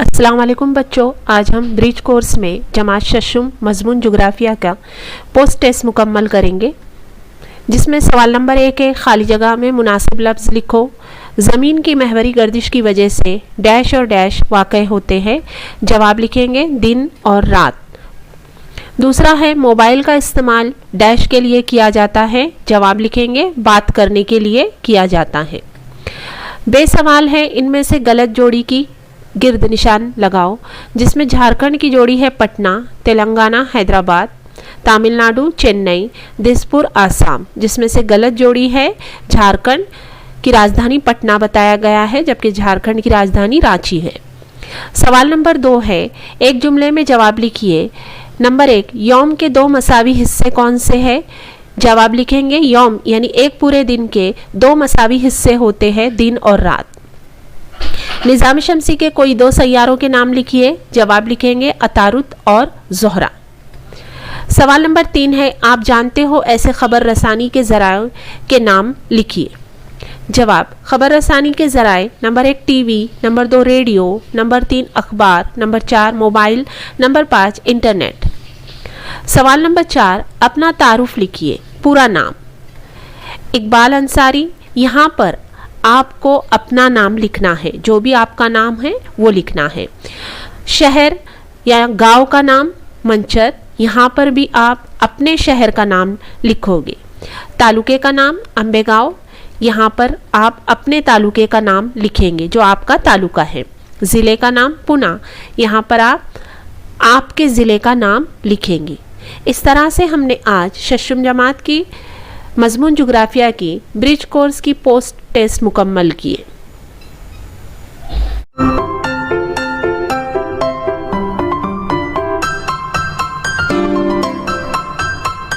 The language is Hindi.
अस्सलाम वालेकुम बच्चों, आज हम ब्रिज कोर्स में जमात शशुम मजमून जुग्राफिया का पोस्ट टेस्ट मुकम्मल करेंगे, जिसमें सवाल नंबर 1 है खाली जगह में मुनासिब लफ्ज़ लिखो। ज़मीन की महवरी गर्दिश की वजह से डैश और डैश वाक़ई होते हैं। जवाब लिखेंगे दिन और रात। दूसरा है मोबाइल का इस्तेमाल डैश के लिए किया जाता है। जवाब लिखेंगे बात करने के लिए किया जाता है। बेसवाल है इनमें से गलत जोड़ी की गिर्द निशान लगाओ, जिसमें झारखंड की जोड़ी है पटना, तेलंगाना हैदराबाद, तमिलनाडु चेन्नई, दिसपुर आसाम, जिसमें से गलत जोड़ी है झारखंड की राजधानी पटना बताया गया है, जबकि झारखंड की राजधानी रांची है। सवाल नंबर 2 है एक जुमले में जवाब लिखिए। नंबर 1 यौम के 2 मसावी हिस्से कौन से हैं? जवाब लिखेंगे यौम यानी एक पूरे दिन के 2 मसावी हिस्से होते हैं, दिन और रात। निज़ाम शमसी के कोई 2 सैयारों के नाम लिखिए। जवाब लिखेंगे अतारुत और ज़ोहरा। सवाल नंबर 3 है आप जानते हो ऐसे खबर रसानी के ज़राए के नाम लिखिए। जवाब खबर रसानी के ज़राए number 1 TV, number 2 radio, number 3 अखबार, नंबर 4 मोबाइल, नंबर 5 इंटरनेट। सवाल नंबर 4 अपना तारुफ लिखिए। पूरा नाम इकबाल अंसारी। यहाँ पर आपको अपना नाम लिखना है, जो भी आपका नाम है वो लिखना है। शहर या गांव का नाम मंचर, यहाँ पर भी आप अपने शहर का नाम लिखोगे। तालुके का नाम अंबेगांव, यहाँ पर आप अपने तालुके का नाम लिखेंगे जो आपका तालुका है। ज़िले का नाम पुना, यहाँ पर आप आपके ज़िले का नाम लिखेंगे। इस तरह से हमने आज शशुम जमात की मजमून जुग्राफिया की ब्रिज कोर्स की पोस्ट टेस्ट मुकम्मल किए।